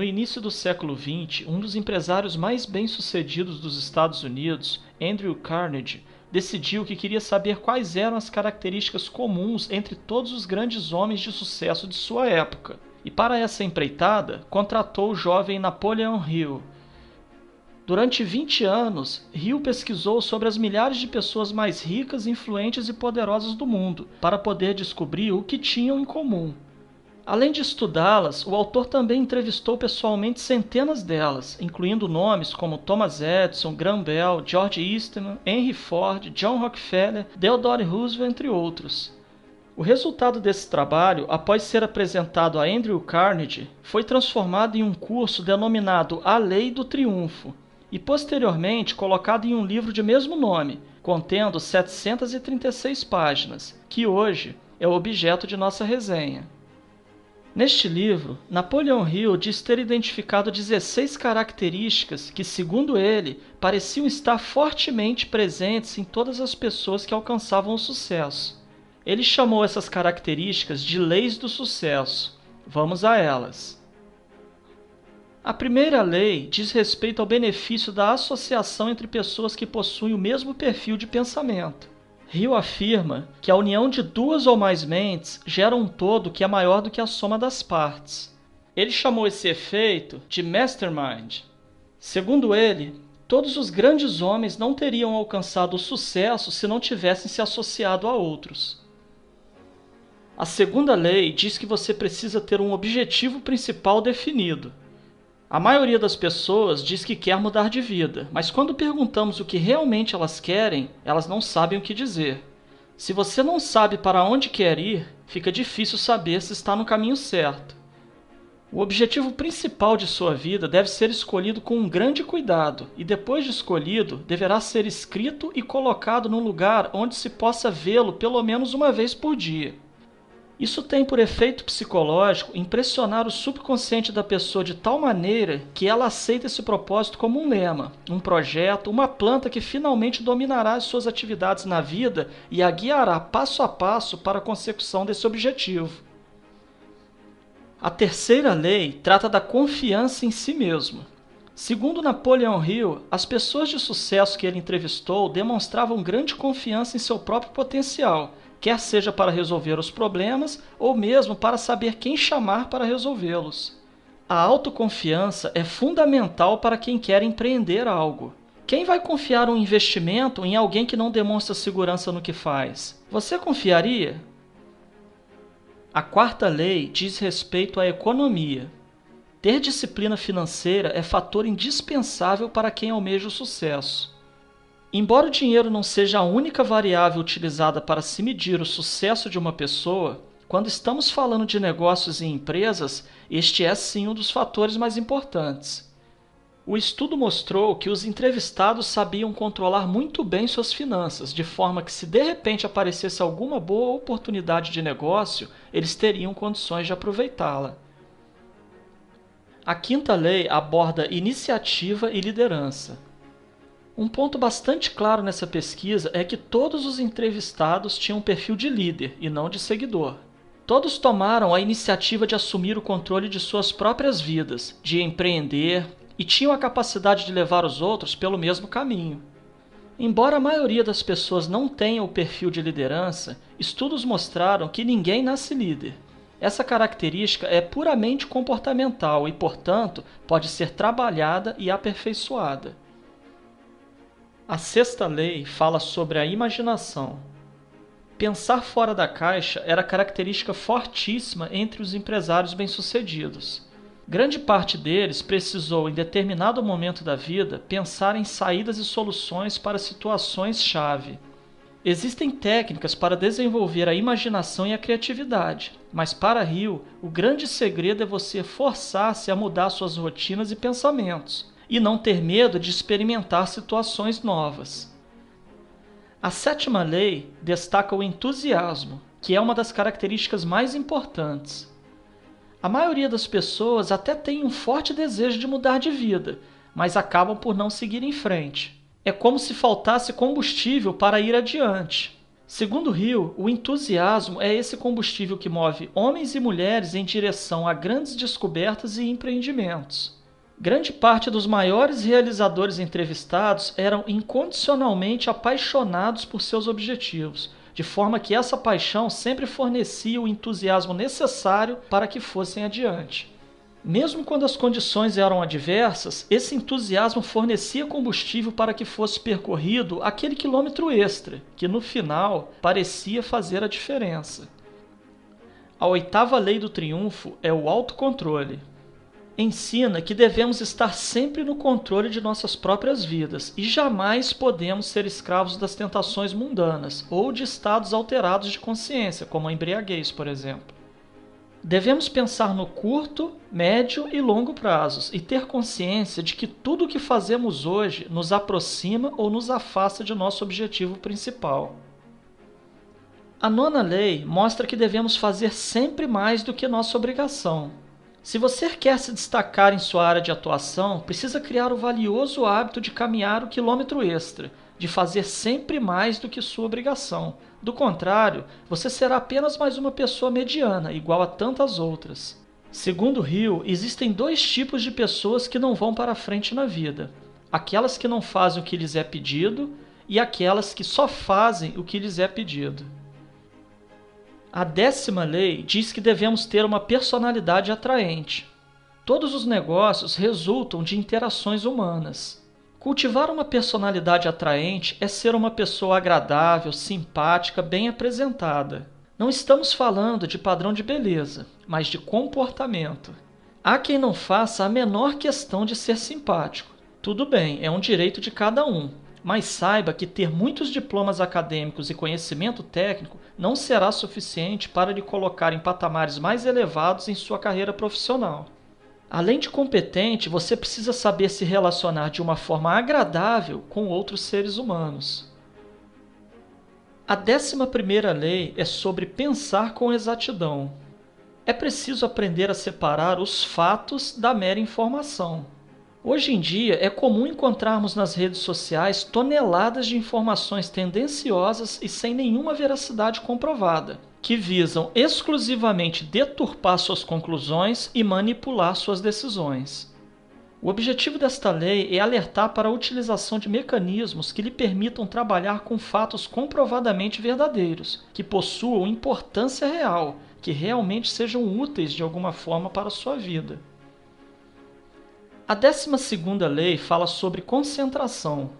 No início do século XX, um dos empresários mais bem-sucedidos dos Estados Unidos, Andrew Carnegie, decidiu que queria saber quais eram as características comuns entre todos os grandes homens de sucesso de sua época. E para essa empreitada, contratou o jovem Napoleon Hill. Durante 20 anos, Hill pesquisou sobre as milhares de pessoas mais ricas, influentes e poderosas do mundo, para poder descobrir o que tinham em comum. Além de estudá-las, o autor também entrevistou pessoalmente centenas delas, incluindo nomes como Thomas Edison, Graham Bell, George Eastman, Henry Ford, John Rockefeller, Theodore Roosevelt, entre outros. O resultado desse trabalho, após ser apresentado a Andrew Carnegie, foi transformado em um curso denominado A Lei do Triunfo e posteriormente colocado em um livro de mesmo nome, contendo 736 páginas, que hoje é o objeto de nossa resenha. Neste livro, Napoleon Hill diz ter identificado 16 características que, segundo ele, pareciam estar fortemente presentes em todas as pessoas que alcançavam o sucesso. Ele chamou essas características de leis do sucesso. Vamos a elas. A primeira lei diz respeito ao benefício da associação entre pessoas que possuem o mesmo perfil de pensamento. Hill afirma que a união de duas ou mais mentes gera um todo que é maior do que a soma das partes. Ele chamou esse efeito de mastermind. Segundo ele, todos os grandes homens não teriam alcançado o sucesso se não tivessem se associado a outros. A segunda lei diz que você precisa ter um objetivo principal definido. A maioria das pessoas diz que quer mudar de vida, mas quando perguntamos o que realmente elas querem, elas não sabem o que dizer. Se você não sabe para onde quer ir, fica difícil saber se está no caminho certo. O objetivo principal de sua vida deve ser escolhido com um grande cuidado e, depois de escolhido, deverá ser escrito e colocado num lugar onde se possa vê-lo pelo menos uma vez por dia. Isso tem por efeito psicológico impressionar o subconsciente da pessoa de tal maneira que ela aceita esse propósito como um lema, um projeto, uma planta que finalmente dominará as suas atividades na vida e a guiará passo a passo para a consecução desse objetivo. A terceira lei trata da confiança em si mesmo. Segundo Napoleon Hill, as pessoas de sucesso que ele entrevistou demonstravam grande confiança em seu próprio potencial, quer seja para resolver os problemas ou mesmo para saber quem chamar para resolvê-los. A autoconfiança é fundamental para quem quer empreender algo. Quem vai confiar um investimento em alguém que não demonstra segurança no que faz? Você confiaria? A quarta lei diz respeito à economia. Ter disciplina financeira é fator indispensável para quem almeja o sucesso. Embora o dinheiro não seja a única variável utilizada para se medir o sucesso de uma pessoa, quando estamos falando de negócios e empresas, este é sim um dos fatores mais importantes. O estudo mostrou que os entrevistados sabiam controlar muito bem suas finanças, de forma que se de repente aparecesse alguma boa oportunidade de negócio, eles teriam condições de aproveitá-la. A quinta lei aborda iniciativa e liderança. Um ponto bastante claro nessa pesquisa é que todos os entrevistados tinham um perfil de líder e não de seguidor. Todos tomaram a iniciativa de assumir o controle de suas próprias vidas, de empreender e tinham a capacidade de levar os outros pelo mesmo caminho. Embora a maioria das pessoas não tenha o perfil de liderança, estudos mostraram que ninguém nasce líder. Essa característica é puramente comportamental e, portanto, pode ser trabalhada e aperfeiçoada. A sexta lei fala sobre a imaginação. Pensar fora da caixa era característica fortíssima entre os empresários bem-sucedidos. Grande parte deles precisou, em determinado momento da vida, pensar em saídas e soluções para situações-chave. Existem técnicas para desenvolver a imaginação e a criatividade, mas para Hill, o grande segredo é você forçar-se a mudar suas rotinas e pensamentos, e não ter medo de experimentar situações novas. A sétima lei destaca o entusiasmo, que é uma das características mais importantes. A maioria das pessoas até tem um forte desejo de mudar de vida, mas acabam por não seguir em frente. É como se faltasse combustível para ir adiante. Segundo Hill, o entusiasmo é esse combustível que move homens e mulheres em direção a grandes descobertas e empreendimentos. Grande parte dos maiores realizadores entrevistados eram incondicionalmente apaixonados por seus objetivos, de forma que essa paixão sempre fornecia o entusiasmo necessário para que fossem adiante. Mesmo quando as condições eram adversas, esse entusiasmo fornecia combustível para que fosse percorrido aquele quilômetro extra, que no final parecia fazer a diferença. A oitava lei do triunfo é o autocontrole. Ensina que devemos estar sempre no controle de nossas próprias vidas e jamais podemos ser escravos das tentações mundanas ou de estados alterados de consciência, como a embriaguez, por exemplo. Devemos pensar no curto, médio e longo prazos e ter consciência de que tudo o que fazemos hoje nos aproxima ou nos afasta de nosso objetivo principal. A nona lei mostra que devemos fazer sempre mais do que nossa obrigação. Se você quer se destacar em sua área de atuação, precisa criar o valioso hábito de caminhar o quilômetro extra, de fazer sempre mais do que sua obrigação. Do contrário, você será apenas mais uma pessoa mediana, igual a tantas outras. Segundo Hill, existem dois tipos de pessoas que não vão para frente na vida: aquelas que não fazem o que lhes é pedido e aquelas que só fazem o que lhes é pedido. A 10ª lei diz que devemos ter uma personalidade atraente. Todos os negócios resultam de interações humanas. Cultivar uma personalidade atraente é ser uma pessoa agradável, simpática, bem apresentada. Não estamos falando de padrão de beleza, mas de comportamento. Há quem não faça a menor questão de ser simpático. Tudo bem, é um direito de cada um. Mas saiba que ter muitos diplomas acadêmicos e conhecimento técnico não será suficiente para lhe colocar em patamares mais elevados em sua carreira profissional. Além de competente, você precisa saber se relacionar de uma forma agradável com outros seres humanos. A 11ª lei é sobre pensar com exatidão. É preciso aprender a separar os fatos da mera informação. Hoje em dia, é comum encontrarmos nas redes sociais toneladas de informações tendenciosas e sem nenhuma veracidade comprovada, que visam exclusivamente deturpar suas conclusões e manipular suas decisões. O objetivo desta lei é alertar para a utilização de mecanismos que lhe permitam trabalhar com fatos comprovadamente verdadeiros, que possuam importância real, que realmente sejam úteis de alguma forma para a sua vida. A 12ª lei fala sobre concentração.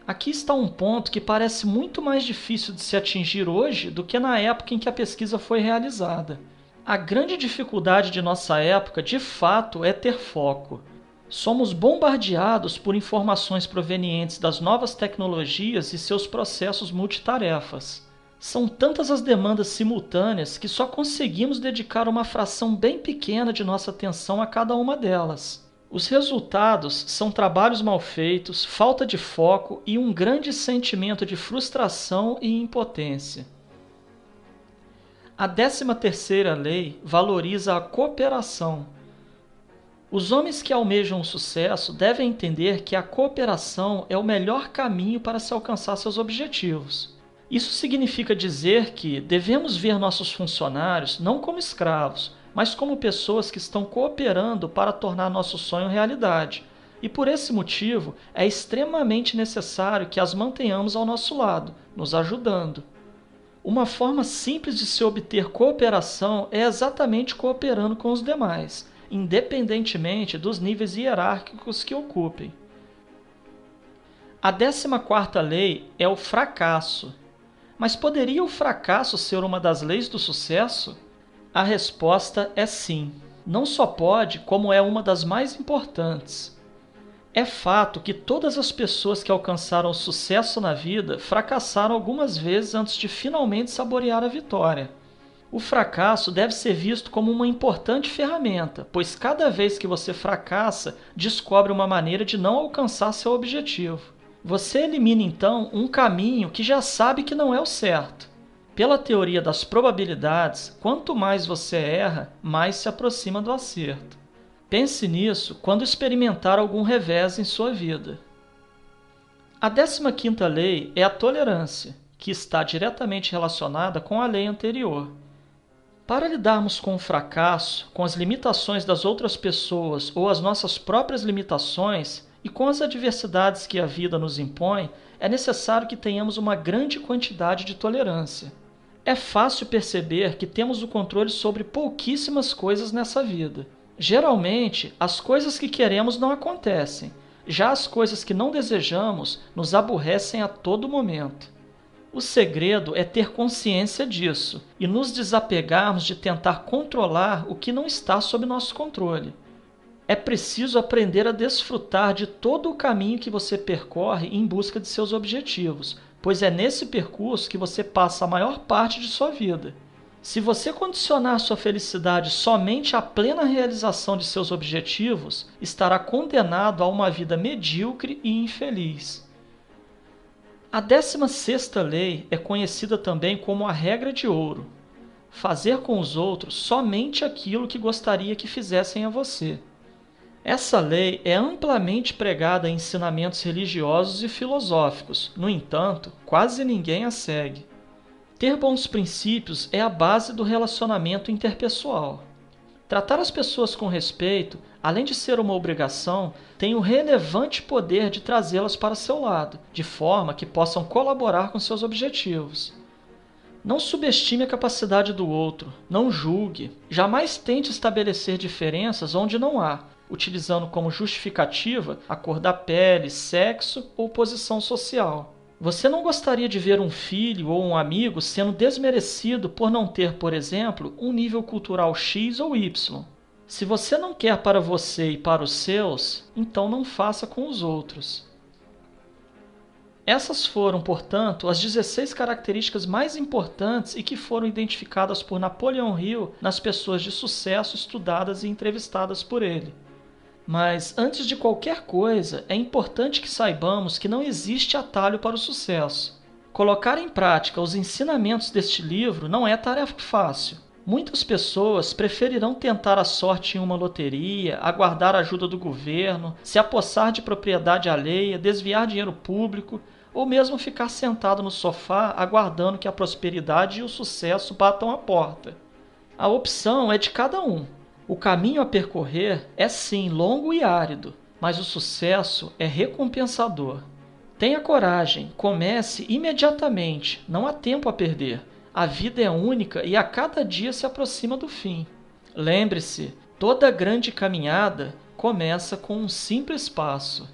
Aqui está um ponto que parece muito mais difícil de se atingir hoje do que na época em que a pesquisa foi realizada. A grande dificuldade de nossa época, de fato, é ter foco. Somos bombardeados por informações provenientes das novas tecnologias e seus processos multitarefas. São tantas as demandas simultâneas que só conseguimos dedicar uma fração bem pequena de nossa atenção a cada uma delas. Os resultados são trabalhos mal feitos, falta de foco e um grande sentimento de frustração e impotência. A 13ª lei valoriza a cooperação. Os homens que almejam o sucesso devem entender que a cooperação é o melhor caminho para se alcançar seus objetivos. Isso significa dizer que devemos ver nossos funcionários não como escravos, mas como pessoas que estão cooperando para tornar nosso sonho realidade. E por esse motivo, é extremamente necessário que as mantenhamos ao nosso lado, nos ajudando. Uma forma simples de se obter cooperação é exatamente cooperando com os demais, independentemente dos níveis hierárquicos que ocupem. A 14ª lei é o fracasso. Mas poderia o fracasso ser uma das leis do sucesso? A resposta é sim. Não só pode, como é uma das mais importantes. É fato que todas as pessoas que alcançaram sucesso na vida fracassaram algumas vezes antes de finalmente saborear a vitória. O fracasso deve ser visto como uma importante ferramenta, pois cada vez que você fracassa, descobre uma maneira de não alcançar seu objetivo. Você elimina então um caminho que já sabe que não é o certo. Pela teoria das probabilidades, quanto mais você erra, mais se aproxima do acerto. Pense nisso quando experimentar algum revés em sua vida. A 15ª lei é a tolerância. que está diretamente relacionada com a lei anterior. Para lidarmos com o fracasso, com as limitações das outras pessoas ou as nossas próprias limitações e com as adversidades que a vida nos impõe, é necessário que tenhamos uma grande quantidade de tolerância. É fácil perceber que temos o controle sobre pouquíssimas coisas nessa vida. Geralmente, as coisas que queremos não acontecem, já as coisas que não desejamos nos aborrecem a todo momento. O segredo é ter consciência disso e nos desapegarmos de tentar controlar o que não está sob nosso controle. É preciso aprender a desfrutar de todo o caminho que você percorre em busca de seus objetivos, pois é nesse percurso que você passa a maior parte de sua vida. Se você condicionar sua felicidade somente à plena realização de seus objetivos, estará condenado a uma vida medíocre e infeliz. A 16ª lei é conhecida também como a regra de ouro: fazer com os outros somente aquilo que gostaria que fizessem a você. Essa lei é amplamente pregada em ensinamentos religiosos e filosóficos, no entanto, quase ninguém a segue. Ter bons princípios é a base do relacionamento interpessoal. Tratar as pessoas com respeito, além de ser uma obrigação, tem o relevante poder de trazê-las para seu lado, de forma que possam colaborar com seus objetivos. Não subestime a capacidade do outro, não julgue, jamais tente estabelecer diferenças onde não há, utilizando como justificativa a cor da pele, sexo ou posição social. Você não gostaria de ver um filho ou um amigo sendo desmerecido por não ter, por exemplo, um nível cultural X ou Y. Se você não quer para você e para os seus, então não faça com os outros. Essas foram, portanto, as 16 características mais importantes e que foram identificadas por Napoleão Hill nas pessoas de sucesso estudadas e entrevistadas por ele. Mas, antes de qualquer coisa, é importante que saibamos que não existe atalho para o sucesso. Colocar em prática os ensinamentos deste livro não é tarefa fácil. Muitas pessoas preferirão tentar a sorte em uma loteria, aguardar a ajuda do governo, se apossar de propriedade alheia, desviar dinheiro público, ou mesmo ficar sentado no sofá aguardando que a prosperidade e o sucesso batam a porta. A opção é de cada um. O caminho a percorrer é sim longo e árido, mas o sucesso é recompensador. Tenha coragem, comece imediatamente, não há tempo a perder. A vida é única e a cada dia se aproxima do fim. Lembre-se, toda grande caminhada começa com um simples passo.